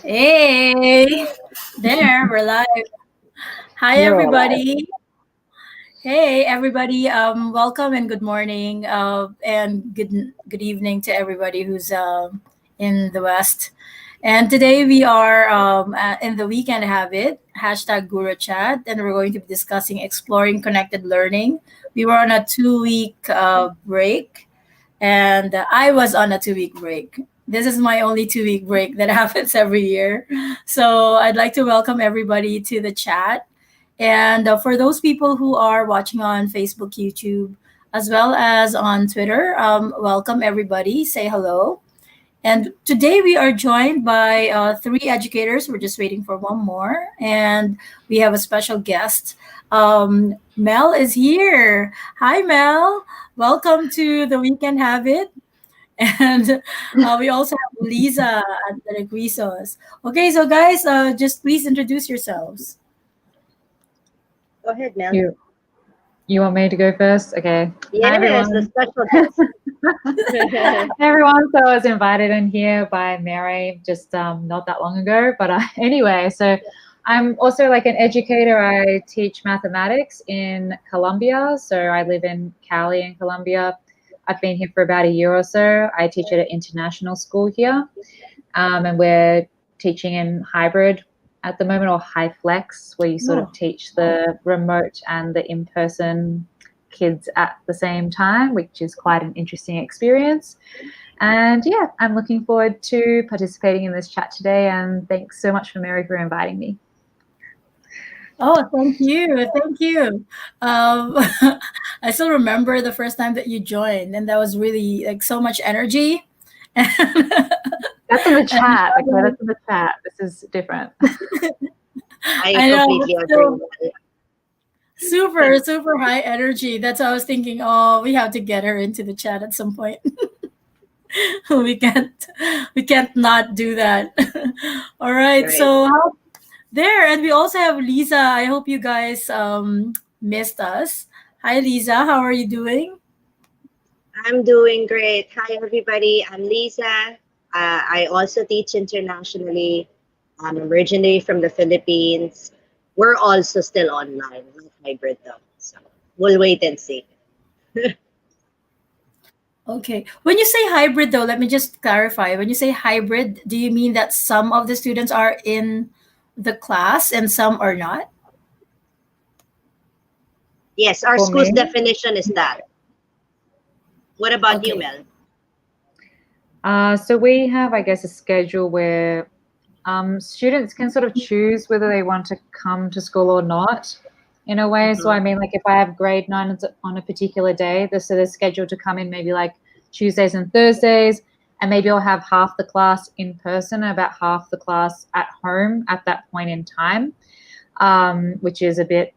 Hey, there, we're live. Hi, You're all right. everybody. Hey, everybody. Welcome and good morning, and good evening to everybody who's in the West. And today we are in the weekend habit #gurochat, and we're going to be discussing exploring connected learning. We were on a 2 week break, and I was on a 2 week break. This is my only 2 week break that happens every year. So I'd like to welcome everybody to the chat. And for those people who are watching on Facebook, YouTube, as well as on Twitter, welcome everybody. Say hello. And today we are joined by three educators. We're just waiting for one more. And we have a special guest. Mel is here. Hi, Mel. Welcome to the Weekend Habit. And we also have Lisa at the Requisos. Okay, so guys, just please introduce yourselves. Go ahead, Mel. You want me to go first? Okay. Hi, Yes, the everyone. special guest. Hey, everyone. So I was invited in here by Mary just not that long ago. But anyway, so I'm also like an educator. I teach mathematics in Colombia. So I live in Cali in Colombia. I've been here for about a year or so. I teach at an international school here. And we're teaching in hybrid at the moment, or high flex, where you sort of teach the remote and the in-person kids at the same time, which is quite an interesting experience. And yeah, I'm looking forward to participating in this chat today, and thanks so much for Mary for inviting me. Oh, thank you. Thank you. I still remember the first time that you joined, and that was really like so much energy. That's in the And chat. Okay, that's in the chat. This is different. I I know, completely but agree. still super, super high energy. That's why I was thinking, oh, we have to get her into the chat at some point. we can't, we can't not do that. All right, Right. so there, and we also have Lisa. I hope you guys missed us. Hi, Lisa. How are you doing? I'm doing great. Hi, everybody. I'm Lisa. I also teach internationally. I'm originally from the Philippines. We're also still online, not hybrid though. So we'll wait and see. Okay. When you say hybrid, though, let me just clarify. When you say hybrid, do you mean that some of the students are in the class and some are not? Yes, our For school's me, definition is that. What about you, Okay. Mel? so we have, I guess, a schedule where students can sort of choose whether they want to come to school or not in a way. So, I Mhm. mean, like if I have grade 9 on a particular day, they're scheduled to come in maybe like Tuesdays and Thursdays, and maybe I'll have half the class in person and about half the class at home at that point in time, which is a bit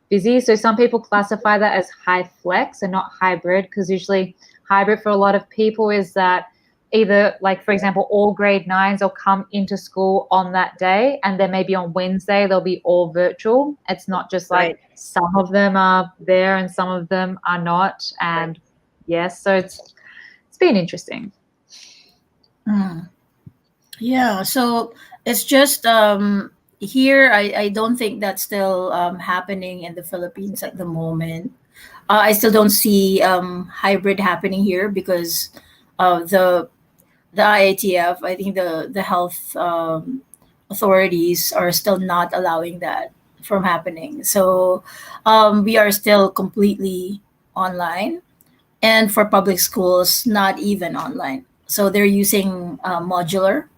busy. So some people classify that as high flex and not hybrid, because usually hybrid for a lot of people is that either, like, for example, all grade 9s will come into school on that day, and then maybe on Wednesday they'll be all virtual. It's not just like Right. some of them are there and some of them are not. Right. And yes, so it's been interesting. Mm. Yeah. So it's just here. I don't think that's still happening in the Philippines at the moment. I still don't see hybrid happening here because of the IATF. I think the health authorities are still not allowing that from happening. So we are still completely online, and for public schools, not even online. So they're using modular.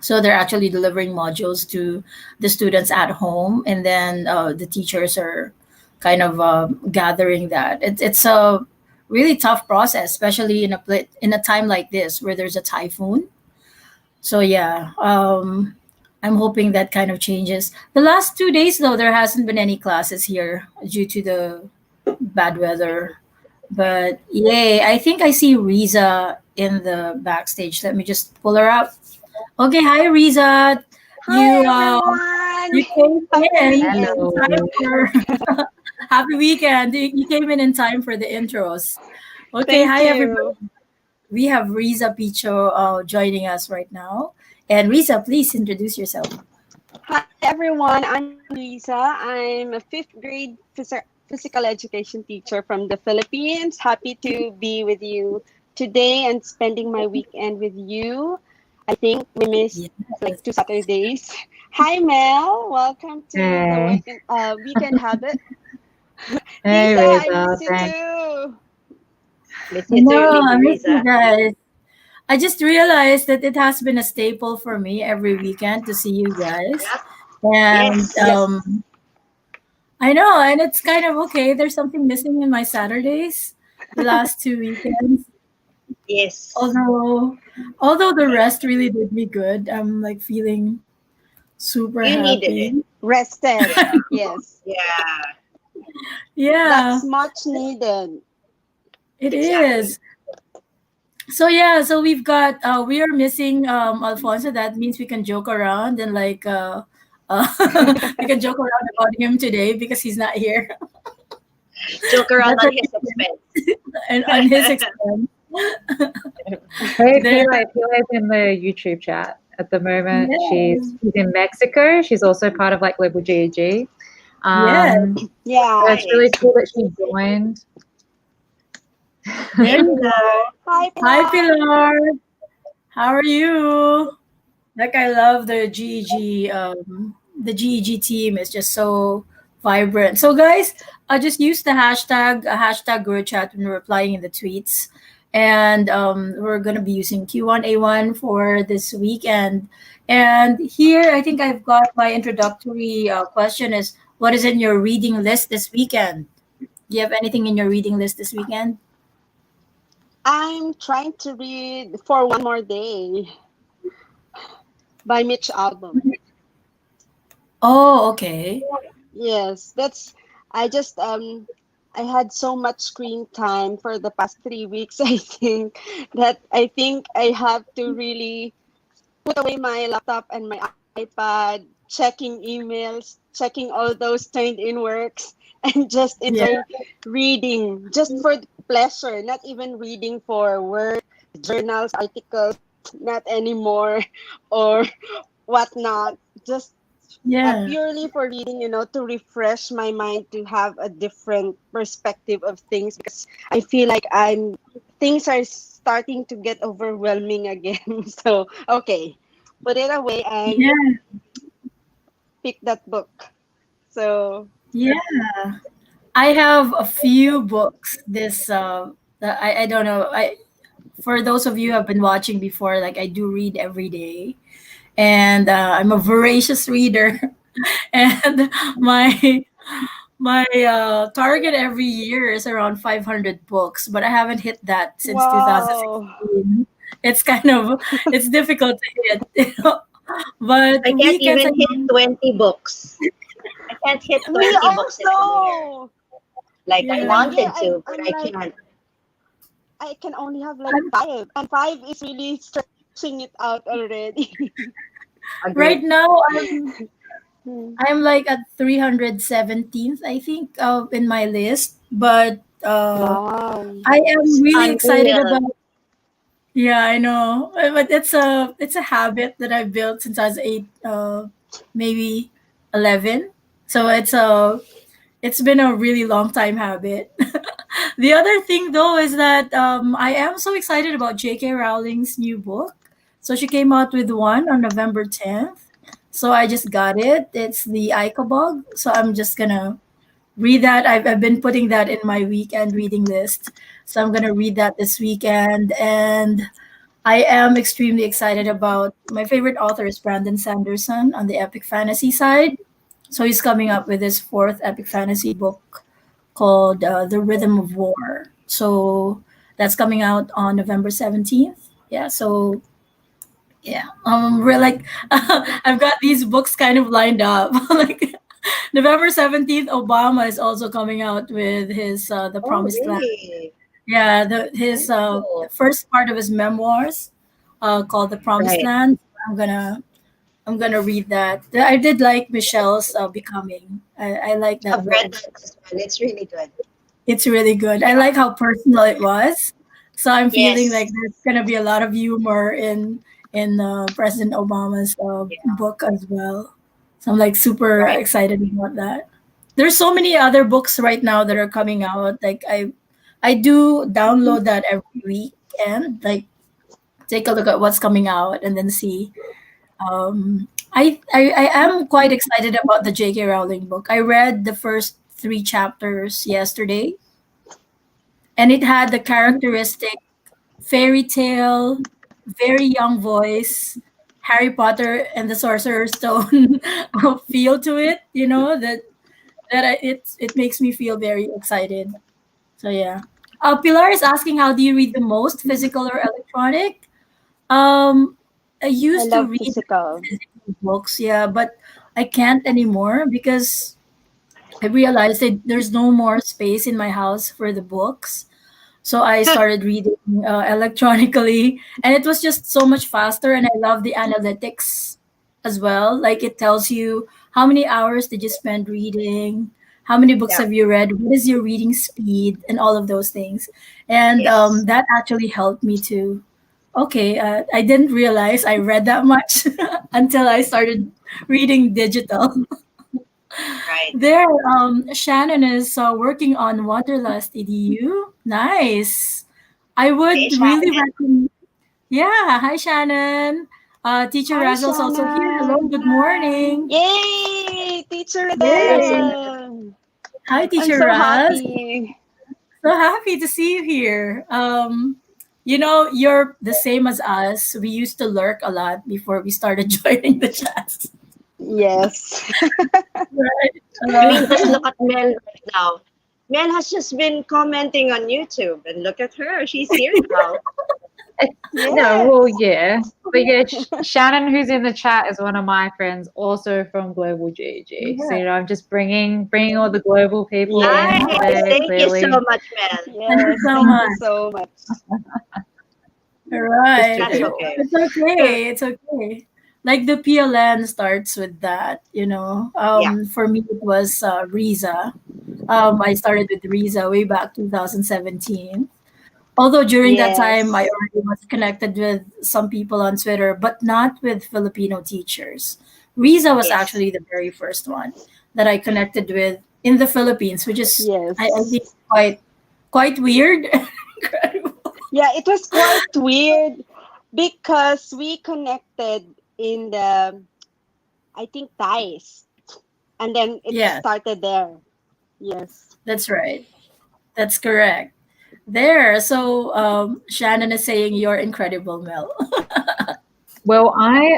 So they're actually delivering modules to the students at home, and then the teachers are kind of gathering that. It's a really tough process, especially in a time like this where there's a typhoon. So yeah, I'm hoping that kind of changes. The last 2 days, though, there hasn't been any classes here due to the bad weather. But yay, I think I see Riza in the backstage. Let me just pull her up. Okay, hi Riza. You Hi you everyone. came Happy in weekend. time Hello. for happy weekend. You came in time for the intros. Okay, Thank hi everybody. you. We have Riza Picho joining us right now. And Risa, please introduce yourself. Hi everyone, I'm Lisa. I'm a fifth grade physical education teacher from the Philippines. Happy to be with you today and spending my weekend with you. I think we missed Yes. like 2 Saturdays. Hi Mel, welcome to the Hey, weekend habit. hey, Lisa, I Reza. miss you Thanks. too. Miss you too, No, I miss you Risa. guys. I just realized that it has been a staple for me every weekend to see you guys. Yep. And Yes. I know, and it's kind of okay. There's something missing in my Saturdays, the last 2 weekends. Yes. Although the rest really did me good. I'm like feeling super You needed it. happy. Rested. Yeah. Yes, Yeah. Yeah, that's much needed. it Exactly. is. So yeah, so we are missing Alfonso. That means we can joke around and uh we can joke around about him today because he's not here. Joke around That's on okay. his expense. And on his expense. Hey, There. Pila's in the YouTube chat at the moment. Yes. She's in Mexico. She's also part of like Global GEG. Yes. Yeah. So it's really Nice. cool that she joined. There Hey, you Pilar. go. Hi Hi Pilar. Pilar. How are you? Like I love the GEG team is just so vibrant. So guys, I just use the hashtag gurochat when we're replying in the tweets. And we're gonna be using Q1A1 for this weekend. And here I think I've got my introductory question is what is in your reading list this weekend? Do you have anything in your reading list this weekend? I'm trying to read For One More Day by Mitch Albom. Oh, okay. Yes, that's I just I had so much screen time for the past 3 weeks, I think I have to really put away my laptop and my iPad, checking emails, checking all those turned in works, and just Yeah. enjoy reading just for the pleasure, not even reading for work, journals, articles, not anymore, or whatnot. Just Yeah. purely for reading, to refresh my mind, to have a different perspective of things because I feel like things are starting to get overwhelming again. So, okay, put it away and Yeah. pick that book. So, Yeah. I have a few books. I don't know. I For those of you who have been watching before, like I do read every day, and I'm a voracious reader. And my target every year is around 500 books, but I haven't hit that since wow. 2016. It's kind of it's difficult to hit, but I can't weekends I even hit 20 books. I can't hit Me 20 books in a year. also. Like I In a yeah. year, wanted to, but I'm I like, can't. I can only have like I'm, five, and five is really stretching it out already. right Agree. now Hmm. I'm like at 317th, I think, in my list. But Wow. I am It's really excited unreal. about. Yeah, I know, but it's a habit that I've built since I was 8, maybe 11. So it's been a really long time habit. The other thing though is that I am so excited about J.K. Rowling's new book. So she came out with one on November 10th. So I just got it. It's the Icabog. So I'm just gonna read that. I've been putting that in my weekend reading list. So I'm gonna read that this weekend. And I am extremely excited about my favorite author is Brandon Sanderson on the epic fantasy side. So he's coming up with his fourth epic fantasy book called The Rhythm of War. So that's coming out on November 17th. Yeah, so yeah, we're like, I've got these books kind of lined up. Like November 17th, Obama is also coming out with his The Oh, Promised Land. really? Yeah, his Very cool. first part of his memoirs, called The Promised Right. Land. I'm gonna I'm gonna read that. I did like Michelle's Becoming. I like that I've read book. that as well. It's really good. It's really good. I Yeah. like how personal it was. So I'm feeling Yes. like there's gonna be a lot of humor in President Obama's Yeah. book as well. So I'm like super Right. excited about that. There's so many other books right now that are coming out. Like I do download that every week and like take a look at what's coming out and then see. I am quite excited about the J.K. Rowling book. I read the first 3 chapters yesterday, and it had the characteristic fairy tale, very young voice, Harry Potter and the Sorcerer's Stone feel to it. You know it makes me feel very excited. So yeah. Pilar is asking, how do you read the most, physical or electronic? Um, I I used to love read physical. physical books, yeah, but I can't anymore because I realized that there's no more space in my house for the books. So I started reading electronically, and it was just so much faster. And I love the analytics as well. Like it tells you how many hours did you spend reading, how many books Yeah. have you read, what is your reading speed, and all of those things. And Yes. that actually helped me to. Okay, I didn't realize I read that much until I started reading digital. Right. There, Shannon is working on Wanderlust EDU. Nice. I Hey, would really Shannon. recommend. Yeah, hi Shannon. Teacher Hi, Razel's also here. Hello, Shannon. good morning. Yay! Teacher Yay. Adele. Hi, I'm Teacher so Raz. happy. So happy to see you here. You're the same as us. We used to lurk a lot before we started joining the chats. Yes. Right. I mean, just look at Mel right now. Mel has just been commenting on YouTube, and look at her. She's here now. No, well, Yes. yeah. But yeah, Shannon, who's in the chat, is one of my friends, also from Global GG. So Yeah. I'm just bringing all the global people in Nice. today. Thank you so Clearly, much, Mel. Thank you Yes. so Thank you much. so much. All just right. to That's show. okay. It's okay. It's okay. Like the PLN starts with that. Yeah. For me, it was Riza. I started with Riza way back 2017. Although during that time, I Yes. already was connected with some people on Twitter, but not with Filipino teachers. Riza was Yes. actually the very first one that I connected with in the Philippines, which is, I think, Yes. quite weird. Incredible. Yeah, it was quite weird because we connected in the, I think, ties. And then it Yes, started there. Yes. that's right. That's correct. There. So Shannon is saying you're incredible, Mel. Well,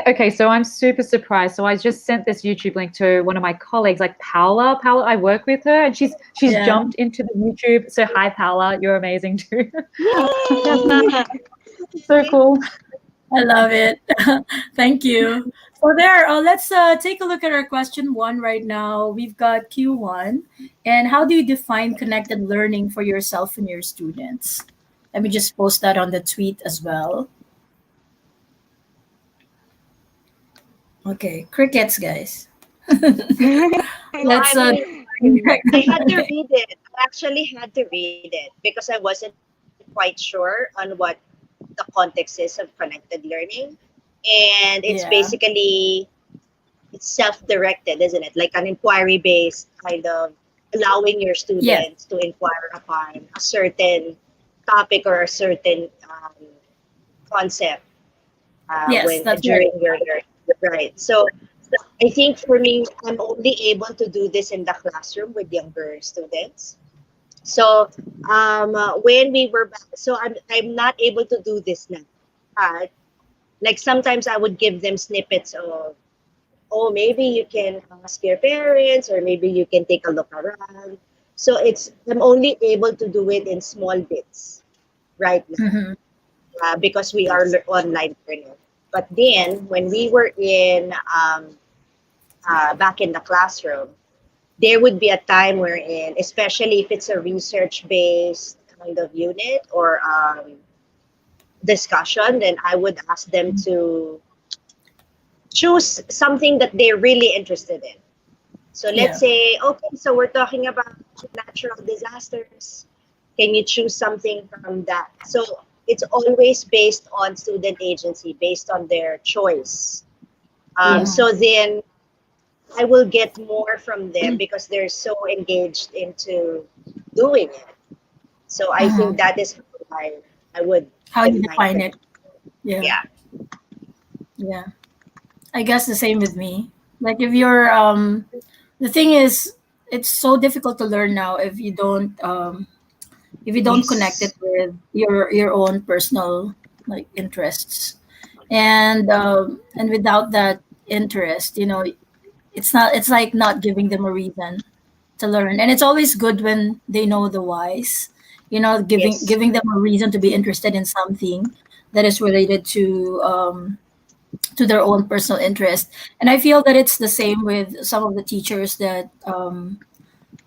okay, so I'm super surprised. So I just sent this YouTube link to one of my colleagues, like Paula. Paula, I work with her, and she's Yeah, jumped into the YouTube. So hi, Paula, you're amazing too. Yay! So cool. I love it. Thank you. So there, let's take a look at our question one right now. We've got Q1. And how do you define connected learning for yourself and your students? Let me just post that on the tweet as well. Okay, crickets, guys. No, Let's I mean, define I connected had to learning. read it. I actually had to read it because I wasn't quite sure on what the context is of connected learning. And it's Yeah. basically it's self-directed, isn't it? Like an inquiry-based kind of allowing your Yes. students to inquire upon a certain topic or a certain concept Yes, when that's right. during your learning. Right. So I think for me, I'm only able to do this in the classroom with younger students. So when we were back, so I'm not able to do this now. But like sometimes I would give them snippets of, oh, maybe you can ask your parents, or maybe you can take a look around. So I'm only able to do it in small bits right now Mm-hmm. because we are online learning. But then when we were in back in the classroom, there would be a time wherein, especially if it's a research based kind of unit or discussion, then I would ask them to choose something that they're really interested in. So let's Yeah. say, okay, so we're talking about natural disasters. Can you choose something from that? So it's always based on student agency, based on their choice. Yes. So then I will get more from them because they're so engaged into doing it. So I think Mhm. that is how I would How you define define it. connect. Yeah. Yeah. Yeah. I guess the same with me. Like if you're the thing is it's so difficult to learn now if you don't connect it Yes. with your own personal like interests. And without that interest, it's like not giving them a reason to learn. And it's always good when they know the whys, giving Yes. giving them a reason to be interested in something that is related to their own personal interest. And I feel that it's the same with some of the teachers that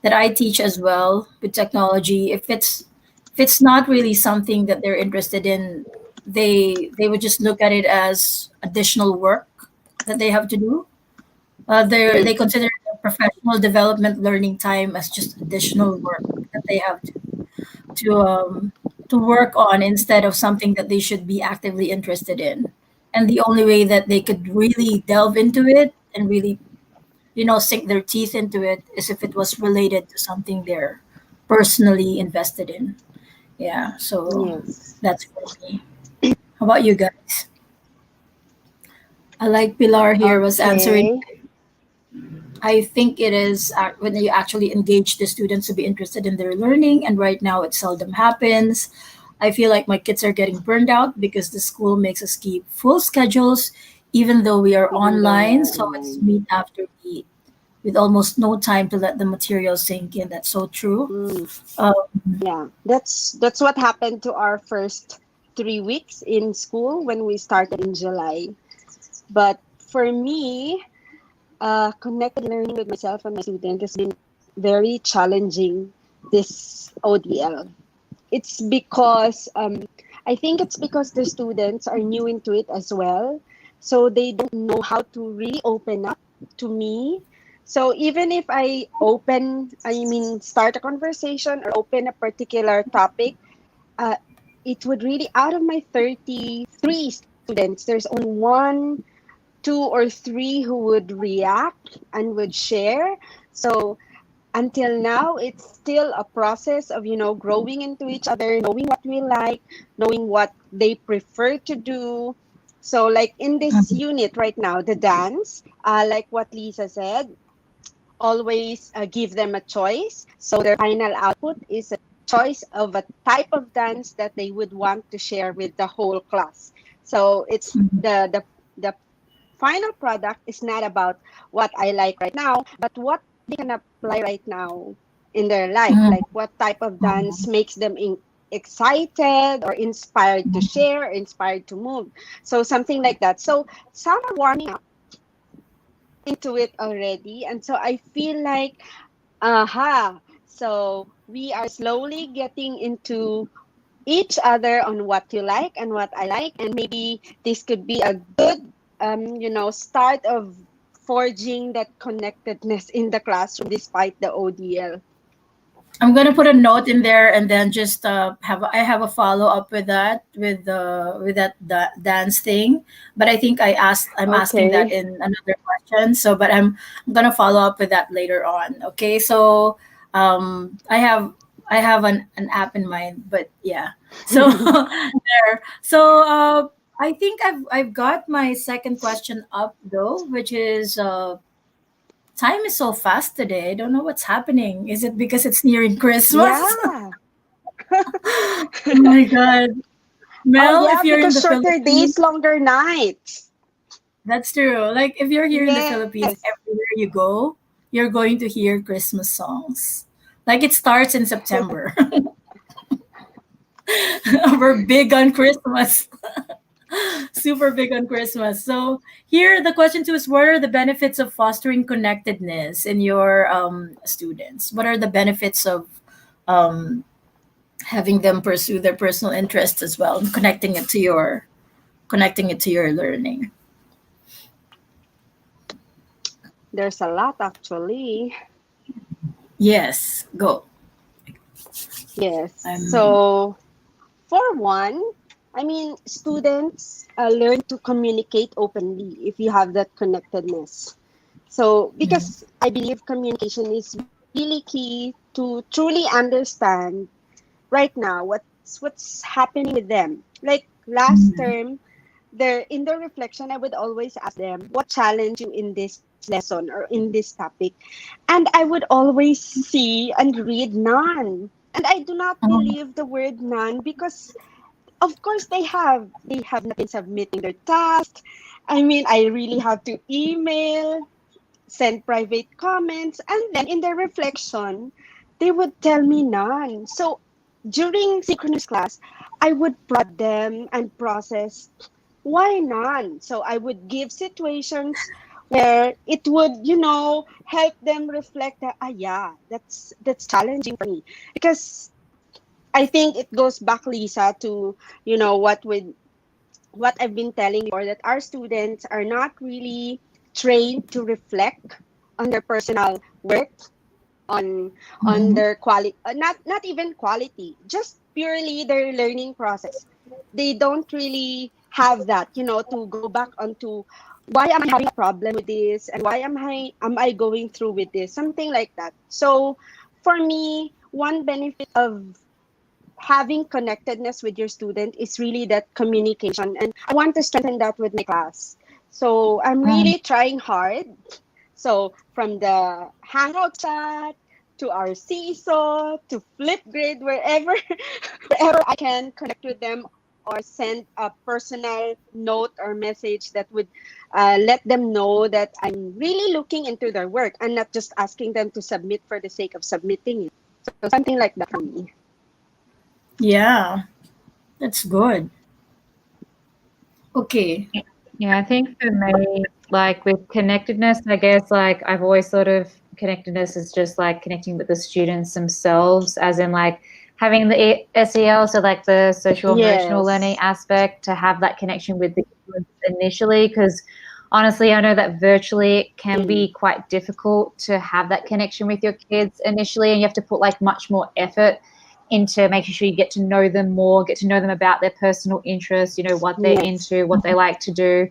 I teach as well with technology. If it's not really something that they're interested in, they would just look at it as additional work that they have to do. They Mm. consider their professional development learning time as just additional work that they have to um, to work on instead of something that they should be actively interested in. And the only way that they could really delve into it and really, sink their teeth into it is if it was related to something they're personally invested in. Yeah, so Yes. that's for me. How about you guys? I like Pilar here was answering. Okay. I think it is when you actually engage the students to be interested in their learning, and right now it seldom happens. I feel like my kids are getting burned out because the school makes us keep full schedules, even though we are Even though we online. are So it's online. meet after meet with almost no time to let the material sink in. That's so true. Mm. Uh, Yeah, that's what happened to our first 3 weeks in school when we started in July. But for me, connected learning with myself and my student has been very challenging this ODL. It's because I think it's because the students are new into it as well, so they don't know how to really open up to me. So even if I mean, start a conversation or open a particular topic, uh, it would really, out of my 33 students, there's only one, two, or three who would react and would share. So until now, it's still a process of growing into each other, knowing what we like, knowing what they prefer to do. So like in this mhm, unit right now, the dance, like what Lisa said, always give them a choice. So their final output is a choice of a type of dance that they would want to share with the whole class. So it's mhm, the final product is not about what I like right now, but what they can apply right now in their life. mhm, Like what type of dance mhm, makes them excited or inspired to share, inspired to move. So something like that. So some are warming up into it already. And so I feel like, aha, so we are slowly getting into each other on what you like and what I like, and maybe this could be a good, start of forging that connectedness in the classroom despite the ODL. I'm gonna put a note in there and then just have a follow up with that with that dance thing. But I think I'm asking that Okay. in another question. So, but I'm gonna follow up with that later on. Okay, so I have an app in mind, but yeah. So there. So I think I've got my second question up though, which is time is so fast today. I don't know what's happening. Is it because it's nearing Christmas? Yeah. Oh my God. Oh, Mel, yeah, if you're in because the shorter Philippines, days, longer nights. that's true. Like if you're here in the Philippines, Yes. everywhere you go, you're going to hear Christmas songs. Like it starts in September. We're big on Christmas. Super big on Christmas. So here the question too is what are the benefits of fostering connectedness in your students? What are the benefits of um, having them pursue their personal interests as well and connecting it to your learning? There's a lot actually. Yes, go. Yes. I'm So for one, I mean, students learn to communicate openly if you have that connectedness. So, because I believe communication is really key to truly understand right now what's happening with them. Like last Mhm. term, there in the reflection, I would always ask them, "What challenged you in this lesson or in this topic?" And I would always see and read none. And I do not Mhm. believe the word none because of course they have not been submitting their task. I mean, I really have to email, send private comments, and then in their reflection they would tell me none. So during synchronous class I would prod them and process why none. So I would give situations where it would, help them reflect that, yeah, that's challenging for me. Because I think it goes back, Lisa, to what I've been telling before, that our students are not really trained to reflect on their personal work, on Mhm. their quality, not even quality, just purely their learning process. They don't really have that, to go back onto why am I having a problem with this and why am I going through with this, something like that. So for me, one benefit of having connectedness with your student is really that communication, and I want to strengthen that with my class. So I'm Mhm. really trying hard. So from the hangout chat to our seesaw to Flipgrid, wherever wherever I can connect with them or send a personal note or message that would let them know that I'm really looking into their work and not just asking them to submit for the sake of submitting it. So something like that for me. Yeah, that's good. Okay. Yeah, I think for me, like with connectedness, I guess like I've always thought of connectedness as just like connecting with the students themselves, as in like having the SEL, so like the social emotional learning Yes. aspect, to have that connection with the kids initially. Because honestly, I know that virtually it can Mm. be quite difficult to have that connection with your kids initially, and you have to put like much more effort into making sure you get to know them more, get to know them about their personal interests, what they're Yes. into, what they like to do.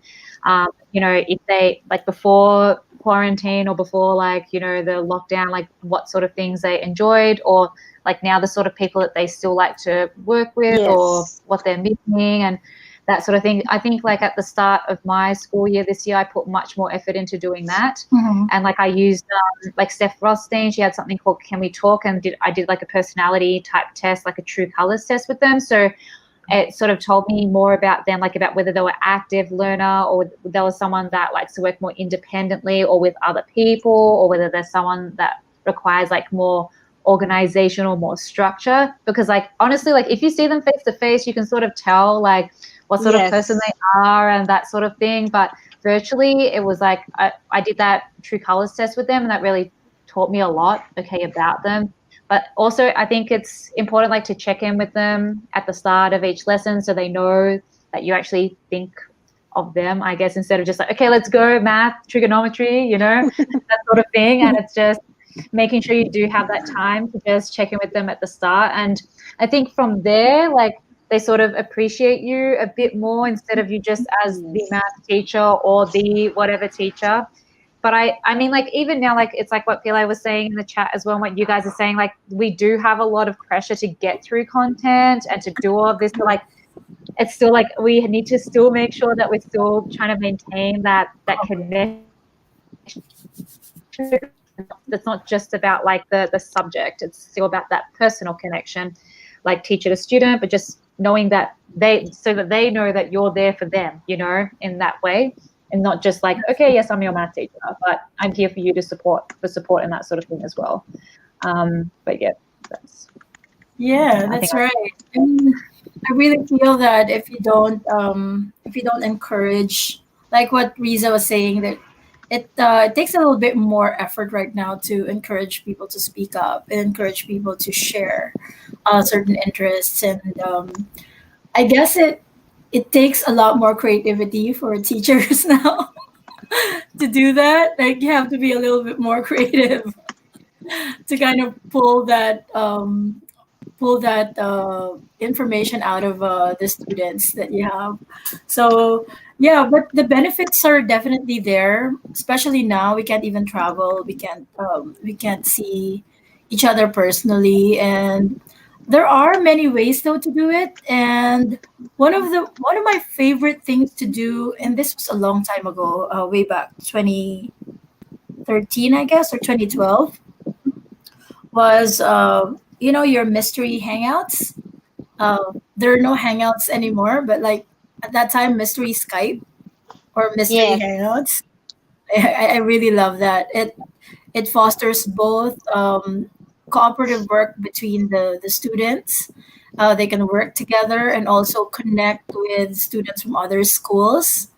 If they like before quarantine or before like, the lockdown, like what sort of things they enjoyed, or like now the sort of people that they still like to work with, or Yes. what they're missing and that sort of thing. I think like at the start of my school year this year, I put much more effort into doing that. Mhm. And like I used like Steph Rothstein, she had something called Can We Talk, and I did like a personality type test, like a true colors test with them. So it sort of told me more about them, like about whether they were active learner, or there was someone that likes to work more independently or with other people, or whether there's someone that requires like more organization or more structure. Because like honestly, like if you see them face to face, you can sort of tell like what sort of person Yes. they are and that sort of thing. But virtually it was like I did that true colors test with them, and that really taught me a lot, okay, about them. But also I think it's important like to check in with them at the start of each lesson, so they know that you actually think of them, I guess, instead of just like, okay, let's go math, trigonometry, that sort of thing. And it's just making sure you do have that time to just check in with them at the start. And I think from there, like they sort of appreciate you a bit more, instead of you just as the Yes. math teacher or the whatever teacher. But I mean, like even now, like it's like what Pile was saying in the chat as well, and what you guys are saying, like we do have a lot of pressure to get through content and to do all of this. But like it's still like we need to still make sure that we're still trying to maintain that connection. It's not just about like the subject. It's still about that personal connection, like teacher to student, but just knowing that they know that you're there for them, in that way. And not just like, okay, yes, I'm your math teacher, but I'm here for you to support and that sort of thing as well. But yeah, that's Yeah, I think that's right. I mean, I really feel that if you don't encourage, like what Riza was saying, that it takes a little bit more effort right now to encourage people to speak up and encourage people to share certain interests, and I guess it takes a lot more creativity for teachers now to do that. Like you have to be a little bit more creative to kind of pull that information out of the students that you have. So yeah, but the benefits are definitely there. Especially now, we can't even travel. We can't see each other personally, and there are many ways though to do it. And one of my favorite things to do, and this was a long time ago, way back 2013, I guess, or 2012, was your mystery hangouts. There are no hangouts anymore, but like at that time, mystery Skype or mystery Yes. hangouts. I really love that. It fosters both cooperative work between the students. They can work together and also connect with students from other schools.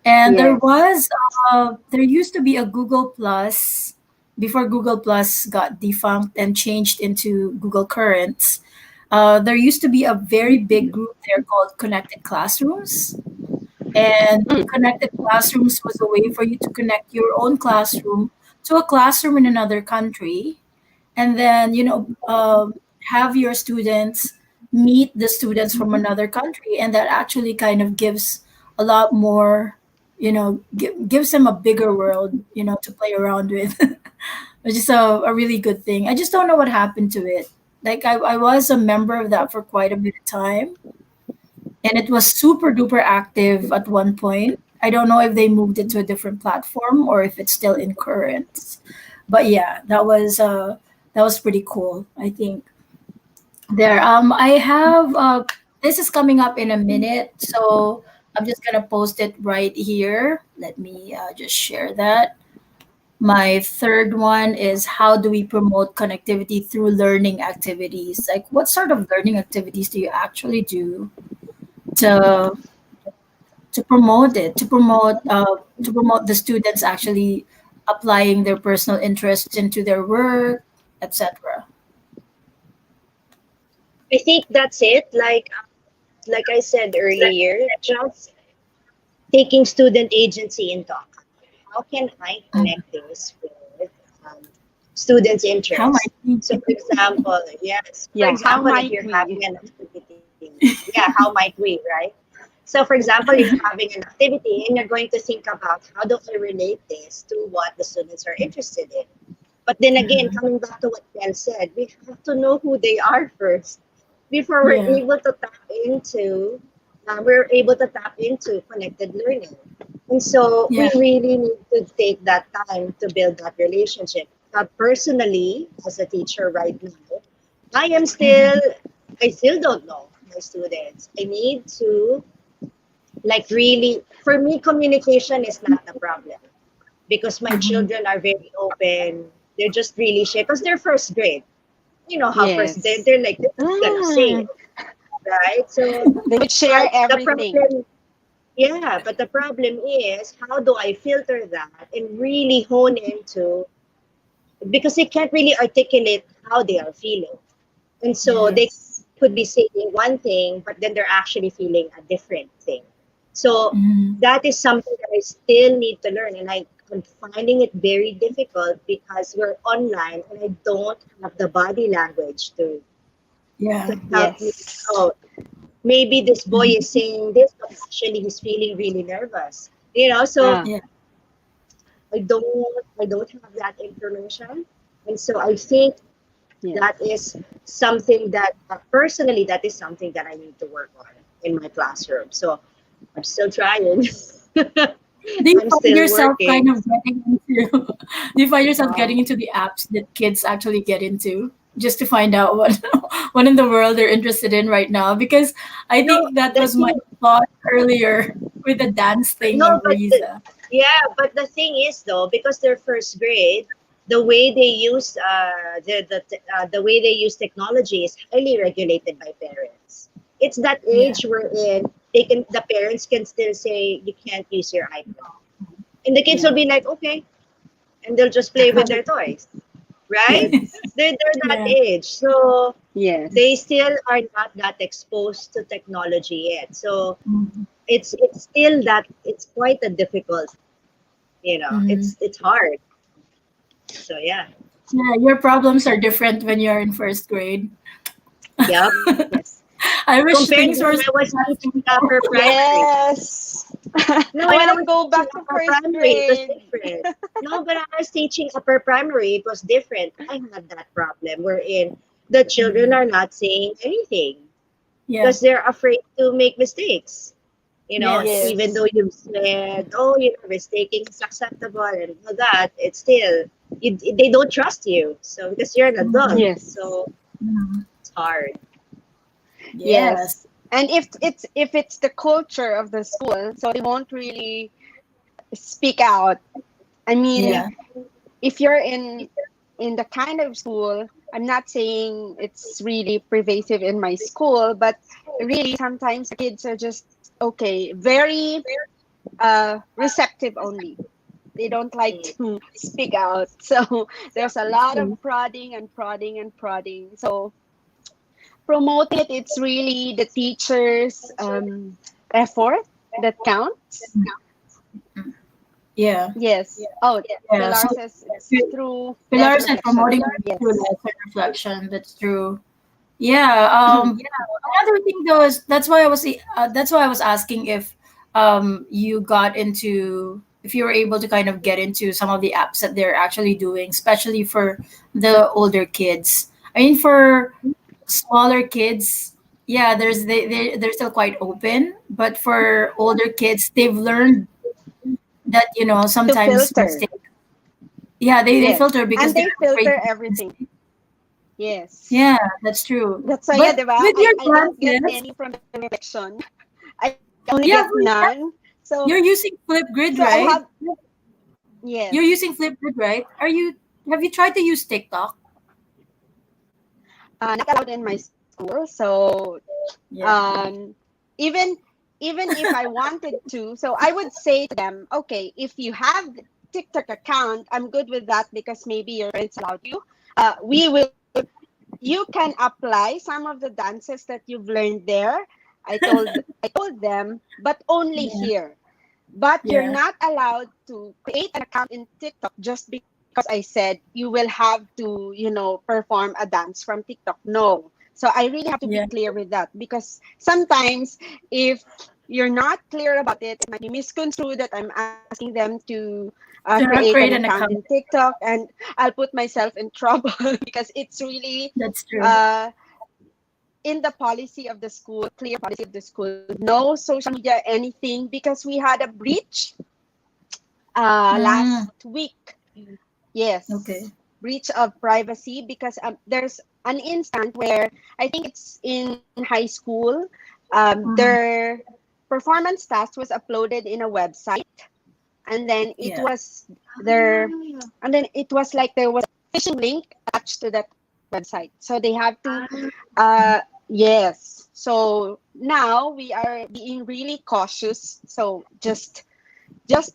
And Yes. there used to be a Google Plus before Google Plus got defunct and changed into Google Currents. There used to be a very big group there called Connected Classrooms. And Mm. Connected Classrooms was a way for you to connect your own classroom to a classroom in another country, and then have your students meet the students from another country, and that actually kind of gives a lot more, gives them a bigger world, to play around with. Which is a really good thing. I just don't know what happened to it. Like I was a member of that for quite a bit of time, and it was super duper active at one point. I don't know if they moved it to a different platform or if it's still in currents. But yeah, that was pretty cool, I think. There. I have this is coming up in a minute, so I'm just gonna post it right here. Let me just share that. My third one is, how do we promote connectivity through learning activities? Like, what sort of learning activities do you actually do to to promote the students actually applying their personal interests into their work, etc. I think that's it. Like I said earlier, just taking student agency into account. How can I Mm. connect this with students' How interests? might we? So, for example, yes, for Yeah. How example, if might you're having we? an activity, yeah, how might we, right? So, for example, if you're having an activity and you're going to think about how do I relate this to what the students are interested in. But then again, Mhm. coming back to what Ken said, we have to know who they are first before Yeah, we're able to tap into connected learning. And so yeah. we really need to take that time to build that relationship. Personally, as a teacher right now, I am still, Mhm. I still don't know my students. I need to, like, really, for me, communication is not the problem because my Mhm. children are very open. They're just really shy because they're first grade. You know how first Yes. they're like, they're just gonna say Ah, it, right? So, they would share but the everything. problem, yeah, but the problem is, how do I filter that and really hone into, because they can't really articulate how they are feeling. And so they Yes. could be saying one thing, but then they're actually feeling a different thing. So Mhm. that is something that I still need to learn. And I'm finding it very difficult because we're online and I don't have the body language Yeah. to help me Yes. out. Maybe this boy Mhm. is saying this, but actually he's feeling really nervous. So Ah, Yeah. I don't have that information. And so I think yes. that is something that personally that is something that I need to work on in my classroom. So I'm still trying. Do you I'm find still yourself kind working. of getting into do you find yourself getting Wow. into the apps that kids actually get into just to find out what what in the world they're interested in right now? Because I No, think that the was my thing, thought earlier with the dance thing no, of but the, Riza. yeah, but the thing is though, because they're first grade, the way they use the way they use technology is highly regulated by parents. It's that Yeah. age wherein the parents can still say you can't use your iPad, and the kids will Yeah. be like, okay, and they'll just play with their toys, right? Yes. They're that Yeah. age, so they Yes. still are not that exposed to technology yet. So Mhm. it's still that it's quite a difficult, Mhm. it's hard. So yeah. Yeah, your problems are different when you're in first grade. Yep. Yes. I wish Compared things to were when I was teaching upper primary. Yes. No, I when I want to was go teaching back to upper first primary, it was grade. different. No, but I was teaching upper primary, it was different. I had that problem wherein the children Mm. are not saying anything Yeah. because they're afraid to make mistakes. Yes. Even Yes. though you've said, oh, mistaking is acceptable and all that, it's still, they don't trust you. So, because you're an Mm. adult. Yes. So, Mm. it's hard. Yes. Yes. And if it's the culture of the school, so they won't really speak out. I mean, Yeah. if you're in the kind of school, I'm not saying it's really pervasive in my school, but really sometimes the kids are just okay, very receptive only. They don't like Mm. to speak out. So there's a lot of prodding and prodding and prodding. So promoting it, it's really the teacher's effort that counts. Yeah. Yes. Oh, Yeah. Pilar So says it's through Pilar lesson said reflection. promoting through Yes. lesson reflection. That's true. Yeah. Another thing though is that's why I was asking if you got into if you were able to kind of get into some of the apps that they're actually doing, especially for the older kids. I mean, for smaller kids, yeah, they're still quite open, but for older kids, they've learned that To sometimes filter. mistake. Yeah, they Yes. filter because And they're they afraid filter to make everything. mistakes. Yes. Yeah, that's true. That's why, yeah, But diba? with your I don't get dances, any from the reflection. I only yeah, get none. So you're using Flipgrid, I right? have, You're yes, using Flipgrid, right? Have you tried to use TikTok? not allowed in my school. So Yeah. even even if I wanted to, so I would say to them, okay, if you have TikTok account, I'm good with that because maybe your parents allowed you. We will. You can apply some of the dances that you've learned there. I told them, but only Yeah. here. But you're Yeah. not allowed to create an account in TikTok just because I said you will have to, perform a dance from TikTok. No. So I really have to be Yeah. clear with that because sometimes if you're not clear about it, it might be misconstrued that I'm asking them to To create create an an account account. in TikTok, and I'll put myself in trouble because it's really That's true. uh, in the policy of the school, clear policy of the school, no social media, anything, because we had a breach Mm, last week. Yes, okay. breach of privacy because there's an instant where I think it's in high school. Mm, Their performance task was uploaded in a website, and then it yeah. was there, and then it was like there was a phishing link attached to that website. So they have to, uh, yes. So now we are being really cautious. So just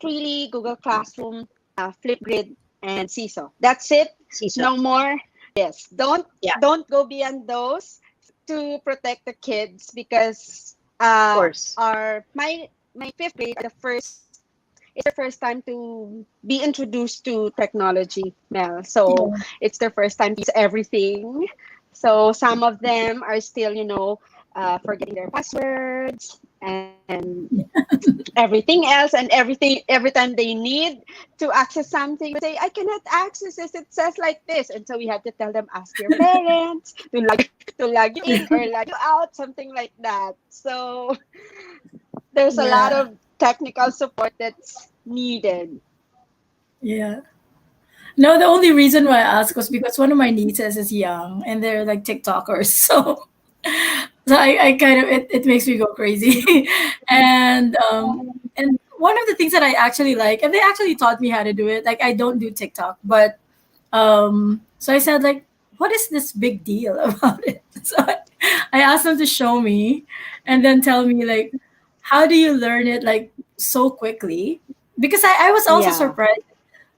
really Google Classroom, Flipgrid, and CISO. That's it. CISO. No more. Yes. Don't Yeah, don't go beyond those to protect the kids because of course. my fifth grade are the first it's their first time to be introduced to technology, Mel. So Yeah. it's their first time to use everything. So some of them are still, forgetting their passwords and everything else, and every time they need to access something, they say, I cannot access this, it says like this. And so we have to tell them, ask your parents to log you in or log you out, something like that. So there's a lot Yeah. of technical support that's needed. Yeah. No, the only reason why I asked was because one of my nieces is young and they're like TikTokers. So I kind of it makes me go crazy. And one of the things that I actually like, and they actually taught me how to do it. Like I don't do TikTok, but so I said like, what is this big deal about it? So I asked them to show me and then tell me like, how do you learn it like so quickly? Because I was also Yeah. surprised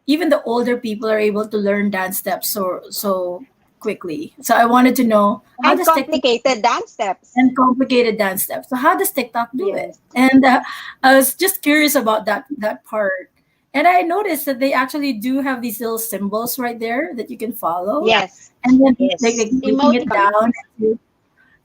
even the older people are able to learn dance steps so quickly. So I wanted to know how And does TikTok complicated dance steps. and complicated dance steps. So how does TikTok do it? Yes. And I was just curious about that part. And I noticed that they actually do have these little symbols right there that you can follow, Yeah, Yes. and then like yes. breaking it Emoticon. down.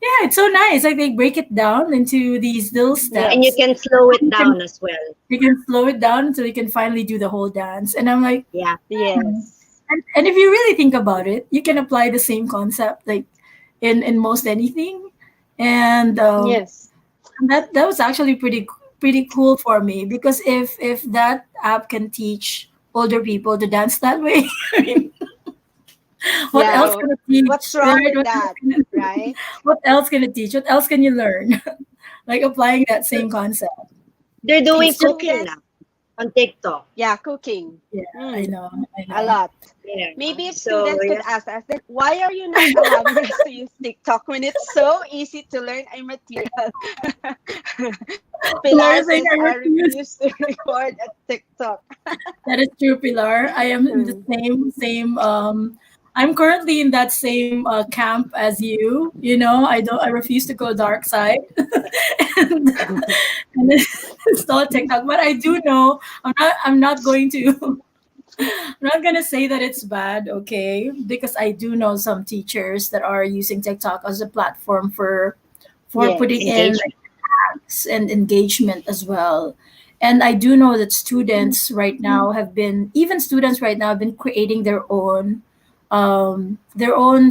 Yeah, it's so nice. Like they break it down into these little Yeah. And you steps. can slow it You can down as well. you can slow it down so you can finally do the whole dance. And I'm like, Yeah. hmm. Yes. And if you really think about it, you can apply the same concept like in most anything. And Yes. that was actually pretty cool for me because if that app can teach older people to dance that way, I mean, what else Yeah. can it What's teach? wrong Right? with that? Right? What else can it teach? What else can you learn? Like applying that same concept. They're doing It's just cooking Students, now on TikTok. yeah, cooking. yeah, I Mm, know, I a know. lot. Yeah. Maybe if So students could yeah. ask us, then why are you not allowing us to use TikTok when it's so easy to learn our material? Pilar Pilar saying says, I I refuse. refuse to record at TikTok. That is true, Pilar. I am in the Mm. same. I'm currently in that same camp as you. You know, I don't. I refuse to go dark side, and, and install TikTok. But I do know I'm not. I'm not going to. I'm not gonna say that it's bad, okay? Because I do know some teachers that are using TikTok as a platform for putting Yes. in Engagement. and engagement as well. And I do know that students right now have been, even students right now have been creating their own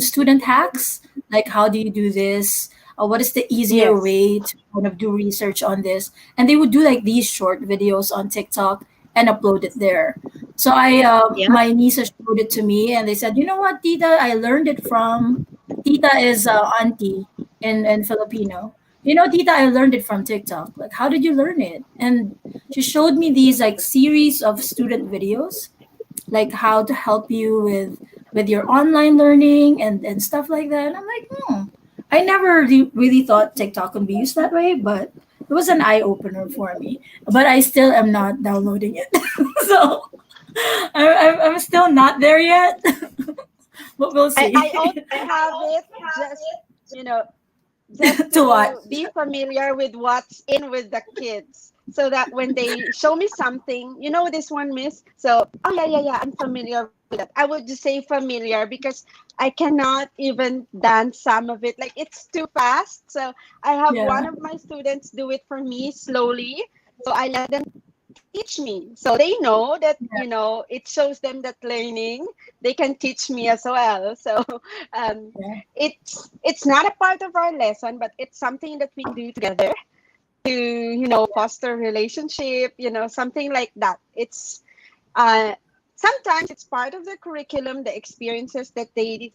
student hacks. Like, how do you do this? What is the easier Yes. way to kind of do research on this? And they would do like these short videos on TikTok and upload it there. So Yeah. my nieces showed it to me, and they said, "You know what, Tita? I learned it from Tita is auntie in Filipino. You know, Tita, I learned it from TikTok. Like, how did you learn it?" And she showed me these like series of student videos, like how to help you with your online learning and stuff like that. And I'm like, I never really thought TikTok could be used that way, but it was an eye opener for me. But I still am not downloading it, so I'm still not there yet. But we'll I see. also have it just, you know, just To watch. to be familiar with what's in with the kids so that when they show me something, you know this one, miss, so oh yeah, yeah, yeah, I'm familiar with that. I would just say familiar because I cannot even dance some of it, like it's too fast. So I have Yeah. one of my students do it for me slowly, so I let them teach me so they know that, Yeah. you know, it shows them that learning they can teach me as well. So um, Yeah. it's not a part of our lesson, but it's something that we can do together to, you know, foster relationship, you know, something like that. It's sometimes it's part of the curriculum, the experiences that they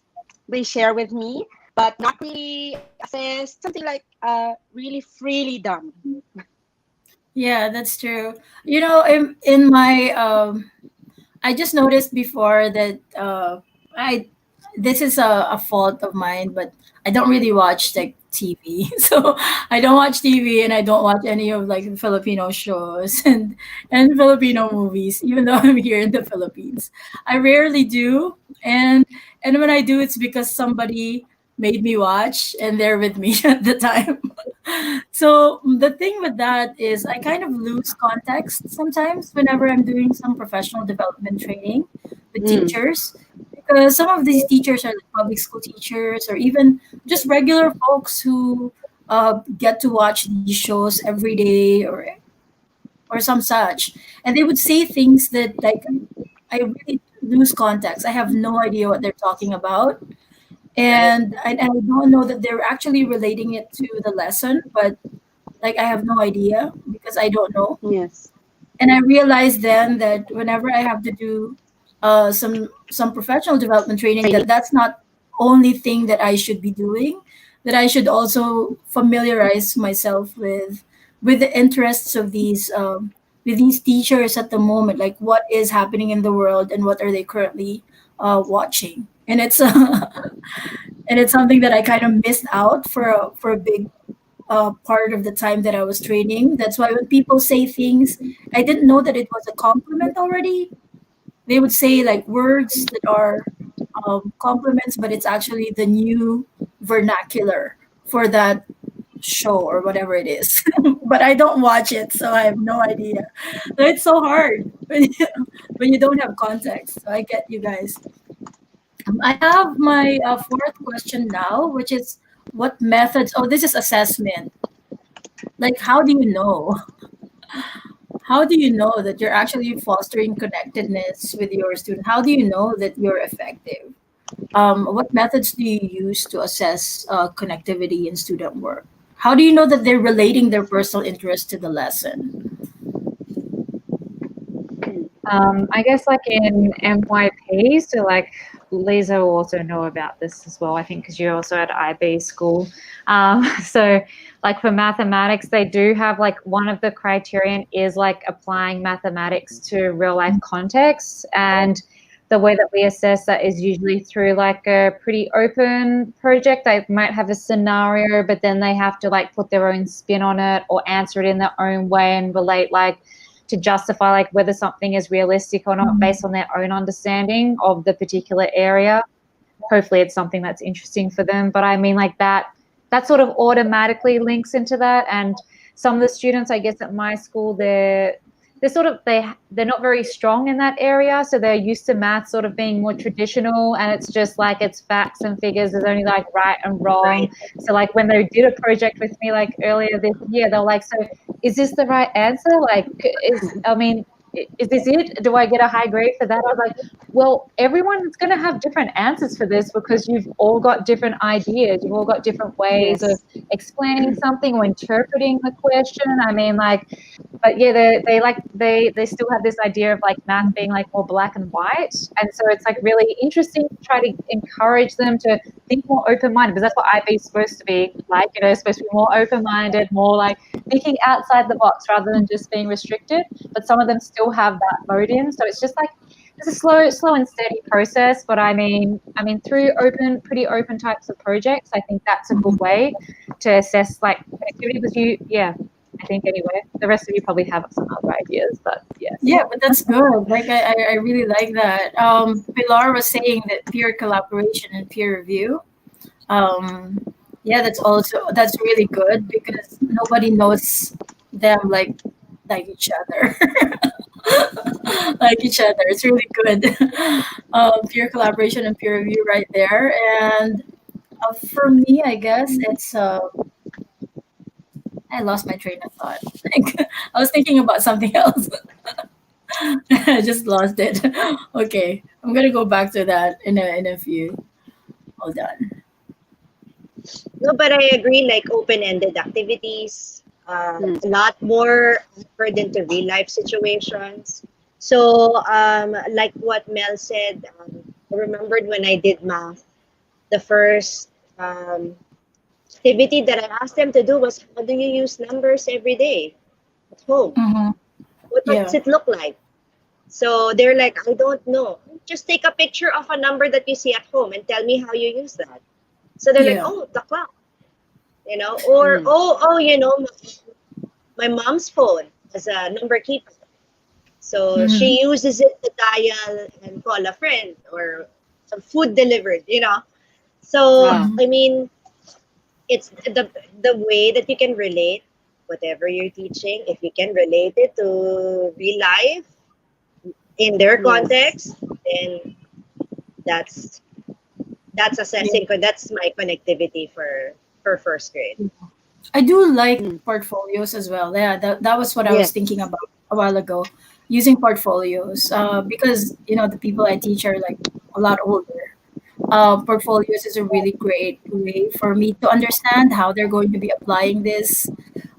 share with me, but not really assessed, something like really freely done. Yeah, that's true. You know, in my I just noticed before that I this is a fault of mine, but I don't really watch like TV. So I don't watch TV and I don't watch any of like the Filipino shows and Filipino movies, even though I'm here in the Philippines. I rarely do, and when I do, it's because somebody made me watch and they're with me at the time. So the thing with that is I kind of lose context sometimes whenever I'm doing some professional development training with Mm. teachers, because some of these teachers are like public school teachers or even just regular folks who get to watch these shows every day or some such, and they would say things that like I really lose context. I have no idea what they're talking about, Right. and I don't know that they're actually relating it to the lesson, but like I have no idea because I don't know. Yes. And I realized then that whenever I have to do some professional development training, that that's not only thing that I should be doing. That I should also familiarize myself with the interests of these with these teachers at the moment, like what is happening in the world and what are they currently watching. And it's and it's something that I kind of missed out for a big part of the time that I was training. That's why when people say things, I didn't know that it was a compliment already. They would say like words that are compliments, but it's actually the new vernacular for that show or whatever it is. But I don't watch it, so I have no idea. So it's so hard when you don't have context. So I get you guys. I have my fourth question now, which is what methods? Oh, this is assessment. Like, how do you know? How do you know that you're actually fostering connectedness with your student? How do you know that you're effective? What methods do you use to assess connectivity in student work? How do you know that they're relating their personal interest to the lesson? I guess like in MYP, so like Lisa will also know about this as well, I think, because you're also at IB school. So like for mathematics, they do have like one of the criterion is like applying mathematics to real life contexts. And the way that we assess that is usually through like a pretty open project. They might have a scenario, but then they have to like put their own spin on it or answer it in their own way and relate like to justify like whether something is realistic or not based on their own understanding of the particular area. Hopefully it's something that's interesting for them. But I mean like that sort of automatically links into that. And some of the students, I guess, at my school, they're sort of they're not very strong in that area, so they're used to math sort of being more traditional, and it's just like it's facts and figures. There's only like right and wrong. Right. So like when they did a project with me like earlier this year, they're like, so is this the right answer? Like, is this it? Do I get a high grade for that? I was like, well, everyone's going to have different answers for this because you've all got different ideas. You've all got different ways of explaining something or interpreting the question. I mean, like, but yeah, they still have this idea of like math being like more black and white, and so it's like really interesting to try to encourage them to think more open-minded, because that's what IB is supposed to be like. You know, it's supposed to be more open-minded, more like thinking outside the box rather than just being restricted. But some of them still have that mode in, so it's just like it's a slow and steady process. But I mean, through pretty open types of projects, I think that's a good way to assess like connectivity. Because I think anyway, the rest of you probably have some other ideas, but yes. Yeah, but that's good. Like I really like that. Pilar was saying that peer collaboration and peer review. Um, yeah, that's really good because nobody knows them like each other. Like each other. It's really good. Peer collaboration and peer review right there. And for me, I guess it's I lost my train of thought. Like, I was thinking about something else. I just lost it. Okay, I'm gonna go back to that in a few. Hold on. No, but I agree, like open-ended activities, a lot more effort into real life situations. So, like what Mel said, I remembered when I did math, the first activity that I asked them to do was, how do you use numbers every day at home? Mm-hmm. What Yeah. does it look like? So they're like, I don't know. Just take a picture of a number that you see at home and tell me how you use that. So they're like, Yeah. oh, the clock, or my mom's phone as a number keeper. So Mm-hmm. she uses it to dial and call a friend or some food delivered. So Wow. I mean, it's the way that you can relate whatever you're teaching. If you can relate it to real life in their Yes. context, then that's that's assessing. That's my connectivity for first grade. I do like Mm. portfolios as well. Yeah, that was what I was thinking Yes. about a while ago, using portfolios. Because the people I teach are like a lot older. Portfolios is a really great way for me to understand how they're going to be applying this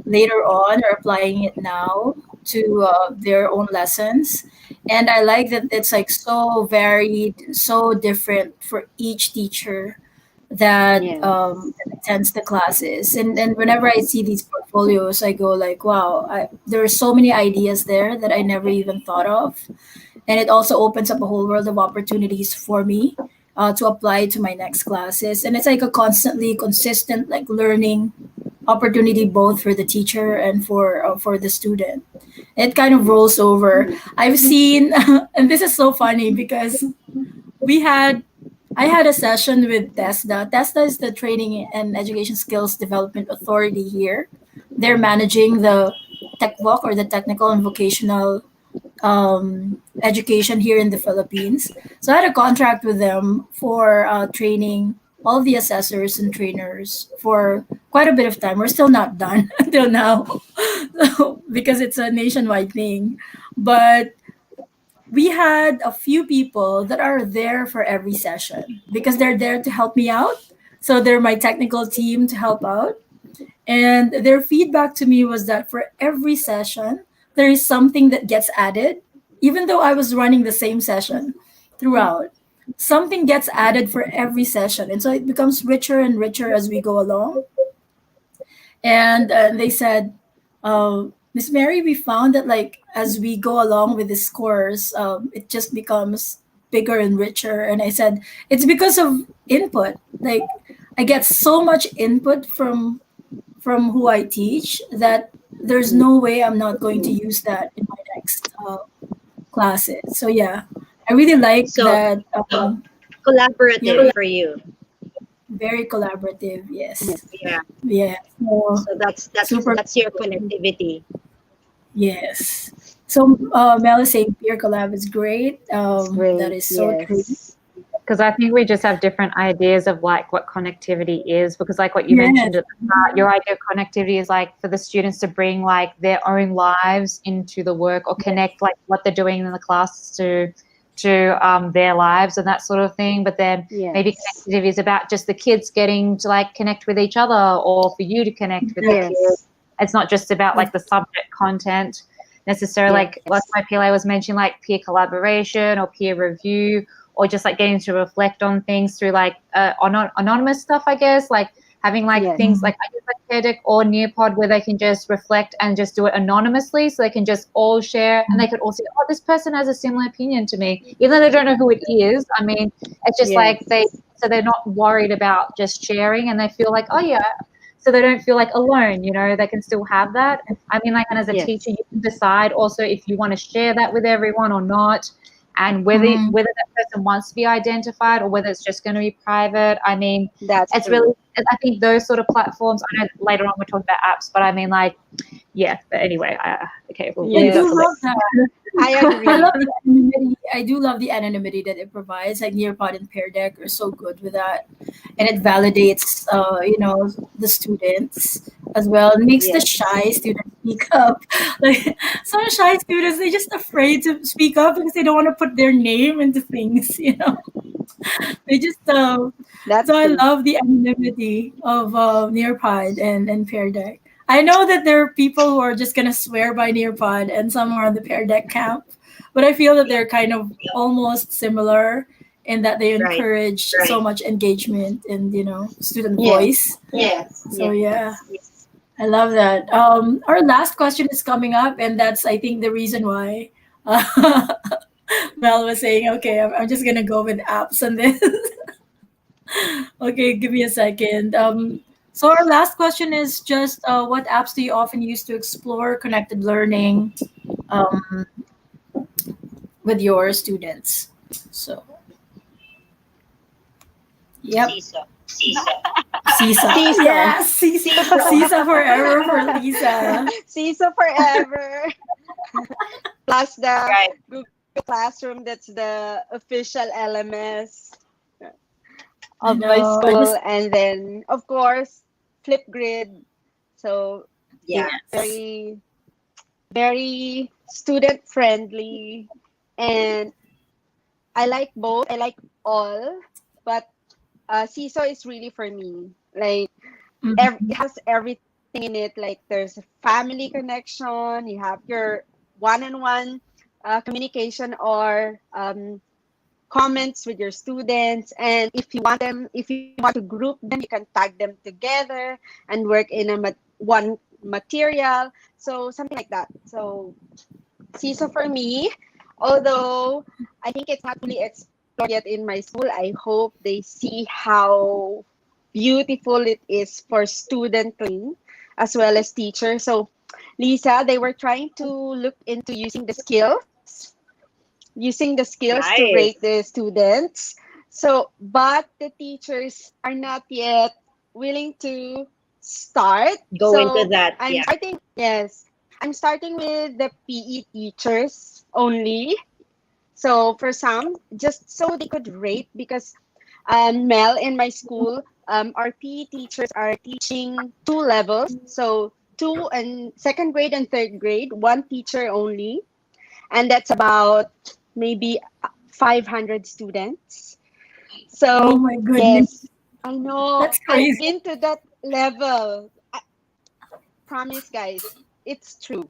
later on or applying it now to their own lessons. And I like that it's like so varied, so different for each teacher Yes. that attends the classes. And whenever I see these portfolios, I go like, wow, there are so many ideas there that I never even thought of. And it also opens up a whole world of opportunities for me to apply to my next classes. And it's like a constantly consistent like learning opportunity both for the teacher and for the student. It kind of rolls over. I've seen, and this is so funny because we had I had a session with TESDA. TESDA is the Training and Education Skills Development Authority here. They're managing the TechVoc or the Technical and Vocational education here in the Philippines. So I had a contract with them for training all the assessors and trainers for quite a bit of time. We're still not done until now because it's a nationwide thing. But we had a few people that are there for every session because they're there to help me out. So they're my technical team to help out. And their feedback to me was that for every session, there is something that gets added, even though I was running the same session throughout. Something gets added for every session. And so it becomes richer and richer as we go along. And they said, Miss Mary, we found that like as we go along with the scores, it just becomes bigger and richer. And I said, it's because of input. Like I get so much input from who I teach that there's no way I'm not going to use that in my next classes. So yeah, I really like So that. collaborative Yeah, for you. very collaborative. Yes, Yeah. yeah. So So super. that's your connectivity. Yes. So Mel is saying peer collab is great. It's That great. is so true. Yes. Because I think we just have different ideas of like what connectivity is. Because like what you Yes. mentioned at the start, your idea of connectivity is like for the students to bring like their own lives into the work or connect like what they're doing in the class to their lives and that sort of thing. But then maybe Yes. connectivity is about just the kids getting to like connect with each other or for you to connect with the kids. Yes. It's not just about like the subject content necessarily. Like my PLA was mentioning, like peer collaboration or peer review, or just like getting to reflect on things through like anonymous stuff, I guess, like having like Yes. things like I guess like TEDx or Nearpod where they can just reflect and just do it anonymously, so they can just all share and they could all say, oh, this person has a similar opinion to me, even though they don't know who it is. I mean, it's just like Yes. they're not worried about just sharing and they feel like, oh yeah, so they don't feel like alone, you know, they can still have that. I mean, like, and as a teacher, Yes. you can decide also if you want to share that with everyone or not, and whether Mhm. that person wants to be identified or whether it's just going to be private. I mean, That's it's true. really, I think those sort of platforms, I know later on we're talking about apps, but I mean, like, yeah, but anyway, okay, we'll I leave that do for Yes. later. love that. I I agree. love the anonymity. I do love the anonymity that it provides. Like Nearpod and Pear Deck are so good with that, and it validates, the students as well. It makes the Yes. shy students speak up. Like some shy students, they're just afraid to speak up because they don't want to put their name into things. They just so That's I true. love the anonymity of Nearpod and Pear Deck. I know that there are people who are just gonna swear by Nearpod and some are on the Pear Deck camp, but I feel that they're kind of almost similar in that they Right. encourage so much engagement and student voice. Yes. So yeah, Yes. I love that. Our last question is coming up, and that's I think the reason why Mel was saying, okay, I'm just gonna go with apps on this. Okay, give me a second. So our last question is just what apps do you often use to explore connected learning um, with your students? So, yep, Seesaw. Sisa. Seesaw. Yes, Sisa, Sisa forever for Lisa. Seesaw forever. Plus the Right. Google Classroom. That's the official LMS I of my know. I school. just And then, of course, Flipgrid. So Yeah. it's yes. very student friendly. And I like both. I like all. But Seesaw is really for me. Like, it Mhm. has everything in it. Like there's a family connection, you have your one-on-one communication or comments with your students, and if you want to group them, you can tag them together and work in one material. So something like that. So CISO for me, although I think it's not fully explored yet in my school, I hope they see how beautiful it is for student learning as well as teachers. So, Lisa, they were trying to look into using the skills to rate Nice. the students. So, but the teachers are not yet willing to start. Go into So, that. I'm Yeah. starting, yes, I'm starting with the PE teachers only. So, for some, just so they could rate, because Mel, in my school, our PE teachers are teaching two levels. So two and second grade and third grade, one teacher only. And that's about maybe 500 students. Oh So, my goodness. yes, I know. That's I've crazy. been to that level. I promise, guys, it's true.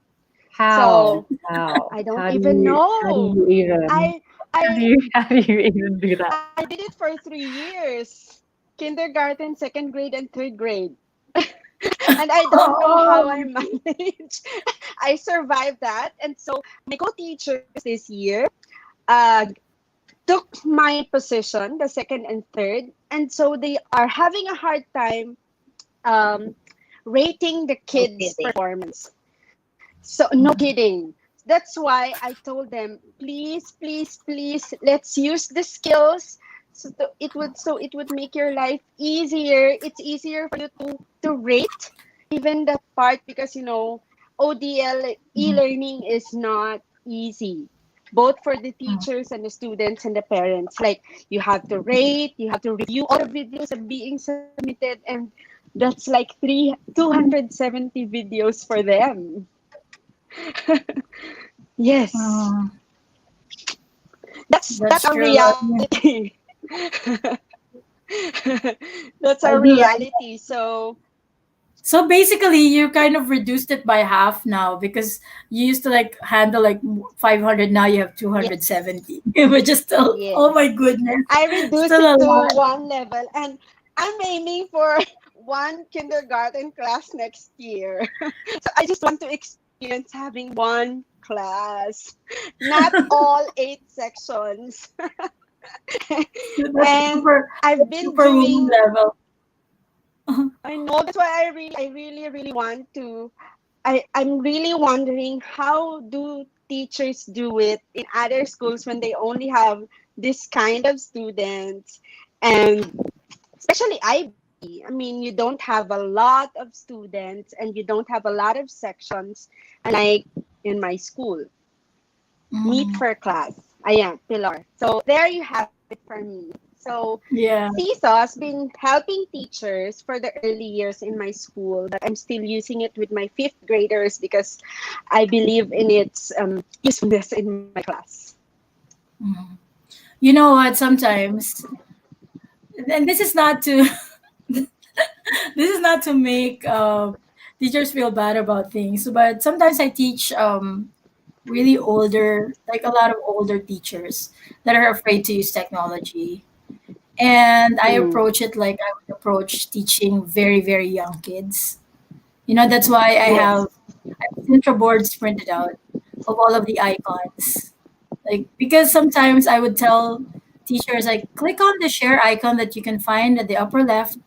How? So, How? I don't How do even you how do know. you even I how do I you how do you even do that? I did it for 3 years. Kindergarten, second grade, and third grade. And I don't know how I Oh, managed. I survived that. And so my co-teachers this year uh, took my position, the second and third. And so they are having a hard time um, rating the No kids' kidding. performance. So no kidding. That's why I told them, please, please, please, let's use the skills. So it would make your life easier. It's easier for you to rate even that part because ODL e-learning is not easy. Both for the teachers and the students and the parents. Like you have to rate, you have to review all the videos that are being submitted, and that's like 270 videos for them. Yes, oh, that's that's our true. reality. That's I our do like. reality. So So basically, you kind of reduced it by half now because you used to like handle like 500. Now you have yes, 270, which is still, oh my yes. goodness, I reduced still it a to lot. one level, and I'm aiming for one kindergarten class next year. So I just want to experience having one class, not all 8 sections. That's And super, I've that's been superwoman doing. level. I know that's why I really want to. I'm really wondering how do teachers do it in other schools when they only have this kind of students, and especially IB. I mean, you don't have a lot of students and you don't have a lot of sections, unlike in my school. Meet Mm, for class. Ayan, Pilar. So there you have it for me. So yeah. CISO has been helping teachers for the early years in my school, but I'm still using it with my fifth graders because I believe in its usefulness in my class. Mm. You know what? Sometimes, and this is not to, this is not to make teachers feel bad about things, but sometimes I teach really older, like a lot of older teachers that are afraid to use technology. And I Mm. approach it like I would approach teaching very, very young kids. You know, that's why Yes. I have Sintra boards printed out of all of the icons. Like, because sometimes I would tell teachers, like, click on the share icon that you can find at the upper left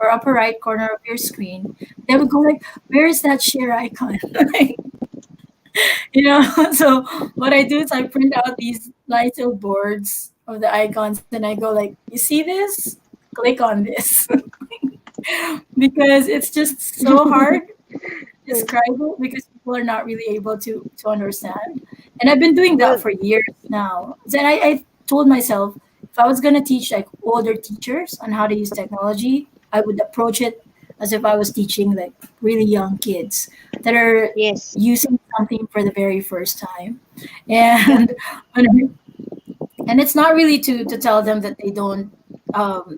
or upper right corner of your screen. They would go like, where is that share icon? Like, you know, so what I do is I print out these nice little boards of the icons and I go like, you see this? Click on this. Because it's just so hard describe it because people are not really able to understand. And I've been doing that Well, for years now. Then I told myself if I was gonna teach like older teachers on how to use technology, I would approach it as if I was teaching like really young kids that are Yes. using something for the very first time. Yep. And and it's not really to tell them that they don't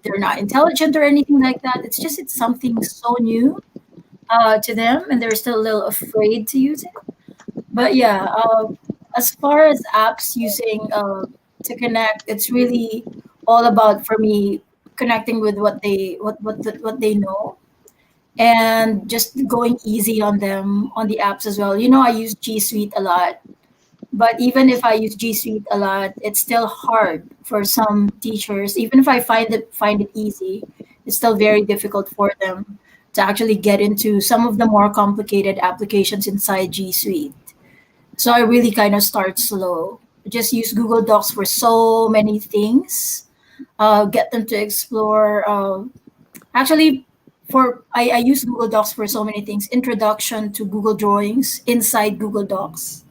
they're not intelligent or anything like that. It's just it's something so new to them, and they're still a little afraid to use it. But yeah, as far as apps using to connect, it's really all about for me connecting with what they know and just going easy on them on the apps as well. You know, I use G Suite a lot, but even if I use G Suite a lot, it's still hard for some teachers. Even if I find it easy, it's still very difficult for them to actually get into some of the more complicated applications inside G Suite. So I really kind of start slow. Just use Google Docs for so many things. Get them to explore. Actually, I use Google Docs for so many things. Introduction to Google Drawings inside Google Docs.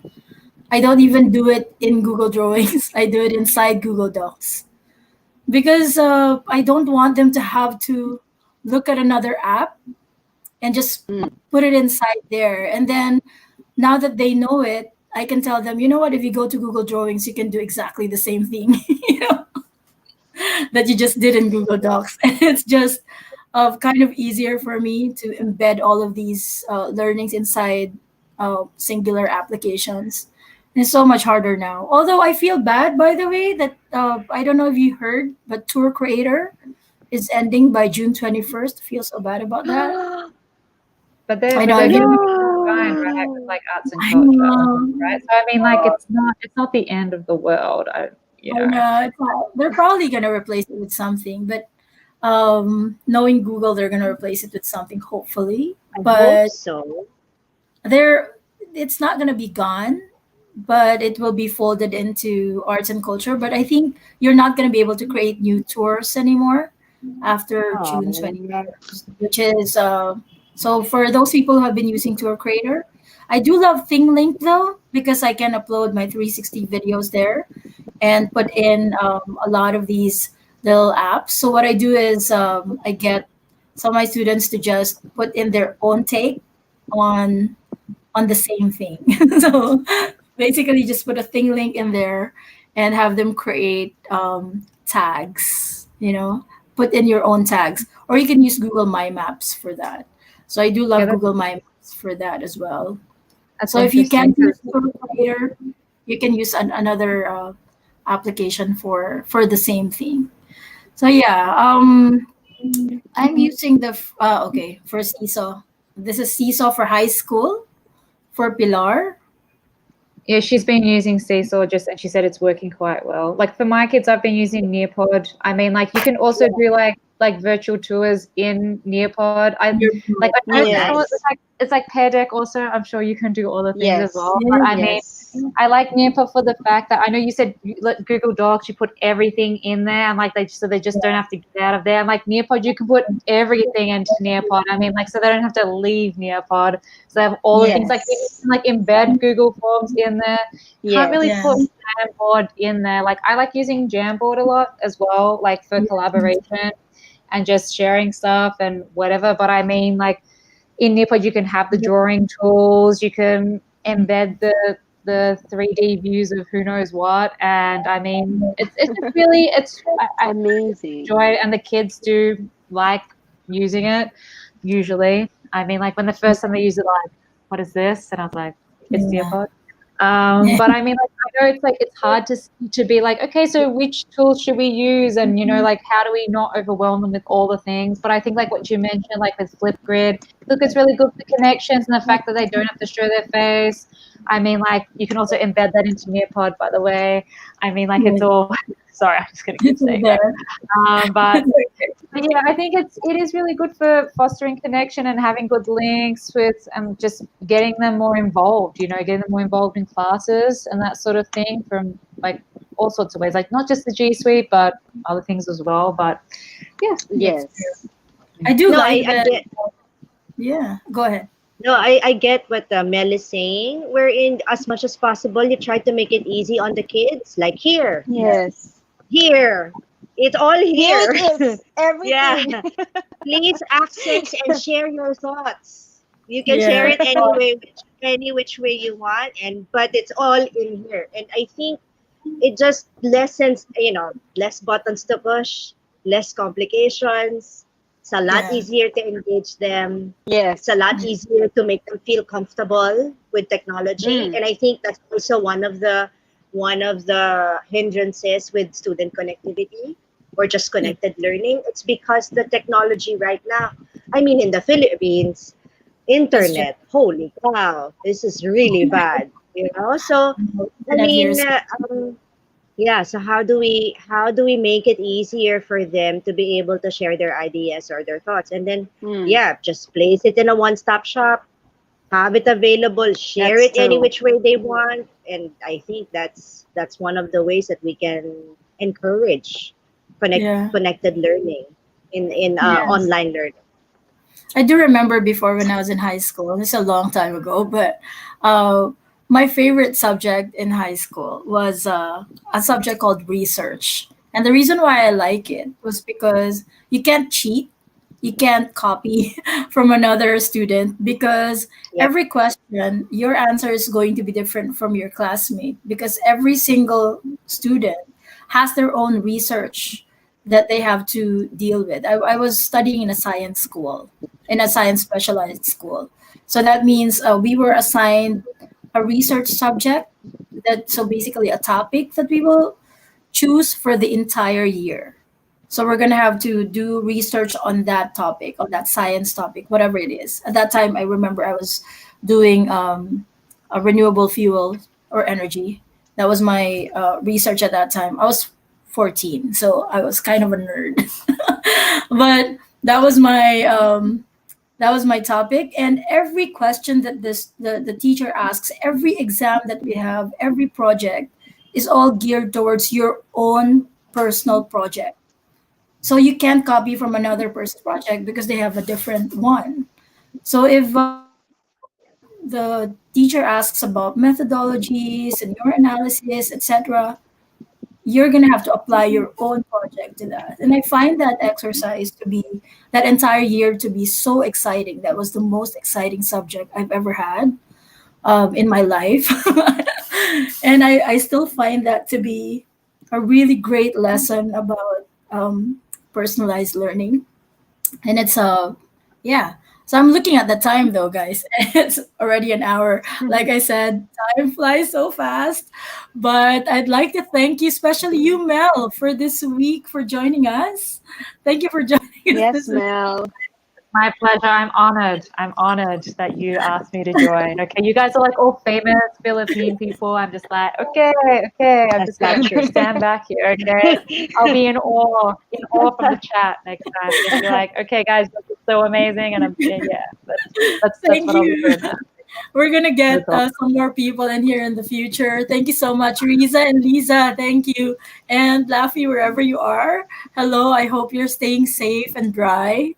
I don't even do it in Google Drawings. I do it inside Google Docs. because I don't want them to have to look at another app and just Mm. put it inside there. And then now that they know it, I can tell them, you know what, if you go to Google Drawings, you can do exactly the same thing, you know, that you just did in Google Docs. And it's just kind of easier for me to embed all of these learnings inside singular applications. And it's so much harder now. Although I feel bad, by the way, that I don't know if you heard, but Tour Creator is ending by June 21st. Feel so bad about that. But I they're know if doing you. fine, right? With No. like arts and I culture, right? know. So I mean, like it's not the end of the world. You I know. know. They're probably gonna replace it with something, but knowing Google, they're gonna replace it with something, hopefully. I hope But so. they're it's not gonna be gone, but it will be folded into arts and culture. But I think you're not gonna be able to create new tours anymore after June Oh, 21st, which is so for those people who have been using Tour Creator. I do love ThingLink though, because I can upload my 360 videos there and put in a lot of these little apps. So what I do is I get some of my students to just put in their own take on the same thing. So basically, just put a thing link in there and have them create tags. You know, put in your own tags, or you can use Google My Maps for that. So I do Yeah, love Google My Maps for that as well. that's So if you interesting. can't use Tour Creator, you can use another application for the same thing. So yeah, I'm using the okay for Seesaw. This is Seesaw for high school for Pilar. Yeah, she's been using Seesaw just, and she said it's working quite well. Like for my kids, I've been using Nearpod. I mean, like you can also do like virtual tours in Nearpod. Your I know oh, it's Yes. called nice. it's like Pear Deck also. I'm sure you can do all the things as Yes. well. But I mean, Yes. I like Nearpod for the fact that I know you said Google Docs, you put everything in there, and like they just don't have to get out of there. And like Nearpod, you can put everything into Nearpod. I mean, like so they don't have to leave Nearpod. So they have all the things like you Yes. can like embed Google Forms in there. Can't really yeah. put Jamboard in there. Like I like using Jamboard a lot as well, like for collaboration and just sharing stuff and whatever. But I mean, like in Nearpod, you can have the drawing tools, you can embed the 3D views of who knows what, and I mean, it's just really I Amazing. enjoy it, and the kids do like using it. Usually, I mean, like when the first time they use it, like, what is this? And I was like, it's Yeah. Nearpod. But I mean, like I know it's like it's hard to be like, okay, so which tools should we use, and you know, like how do we not overwhelm them with all the things? But I think like what you mentioned, like with Flipgrid, look, it's really good for connections and the fact that they don't have to show their face. I mean, like you can also embed that into Nearpod, by the way. I mean, like it's Yeah. all. Sorry, I'm just gonna keep It's saying that. there. But yeah, I think it is really good for fostering connection and having good links with and just getting them more involved. You know, getting them more involved in classes and that sort of thing from like all sorts of ways, like not just the G Suite, but other things as well. But yeah, It's Yes. true. I do No, like I that. get. Yeah. Go ahead. No, I get what Mel is saying. Wherein, as much as possible, you try to make it easy on the kids. Like here, Yes. here, it's all Here here. it is. Yeah. Everything. Please access and share your thoughts. You can share Yeah. it any which way you want, and but it's all in here. And I think it just lessens, less buttons to push, less complications. It's a lot Yeah. easier to engage them. It's a Yes. lot easier to make them feel comfortable with technology. Mm. And I think that's also one of the hindrances with student connectivity or just Yeah. connected learning. It's because the technology right now, I mean in the Philippines, It's just internet, holy cow, this is really bad. So I internet here mean, is yeah. So how do we make it easier for them to be able to share their ideas or their thoughts, and then Mm. yeah, just place it in a one-stop shop, have it available, share That's it any true. which way they want, and I think that's one of the ways that we can encourage yeah. connected learning in Yes. online learning. I do remember before when I was in high school. This is a long time ago, but uh, my favorite subject in high school was a subject called research. And the reason why I like it was because you can't cheat, you can't copy from another student, because Yep. every question, your answer is going to be different from your classmate, because every single student has their own research that they have to deal with. I was studying in a science school, in a science specialized school. So that means we were assigned a research subject, that so basically a topic that we will choose for the entire year. So we're gonna have to do research on that topic, on that science topic, whatever it is. At that time, I remember I was doing a renewable fuel or energy. That was my research at that time. I was 14, so I was kind of a nerd. But that was my topic, and every question that the teacher asks, every exam that we have, every project is all geared towards your own personal project. So you can't copy from another person's project because they have a different one. So if the teacher asks about methodologies and your analysis, etc., you're going to have to apply your own project to that. And I find that exercise to be, that entire year to be so exciting. That was the most exciting subject I've ever had in my life. And I still find that to be a really great lesson about personalized learning. And it's yeah. So I'm looking at the time though, guys. It's already an hour. Like I said, time flies so fast. But I'd like to thank you, especially you, Mel, for this week, for joining us. Thank you for joining us Yes, this week. Mel. My pleasure. I'm honored. I'm honored that you asked me to join. Okay, you guys are like all famous Philippine people. I'm just like, okay, okay. I'm That's just not gonna true. stand back here. Okay, I'll be in awe from the chat next time. Just be like, okay, guys, this is so amazing, and I'm yeah. That's Thank what I'll be you. doing now. We're gonna get That's all. some more people in here in the future. Thank you so much, Riza and Lisa. Thank you, and Laffy, wherever you are. Hello. I hope you're staying safe and dry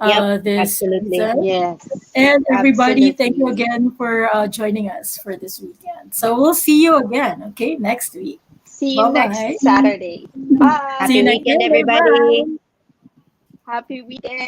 Yep, this absolutely. season. Yes, And everybody, thank you absolutely. again for joining us for this weekend. So we'll see you again, okay, next week. See you Bye next bye. Saturday. See Happy you Bye. next weekend, day. everybody. Bye. Happy weekend.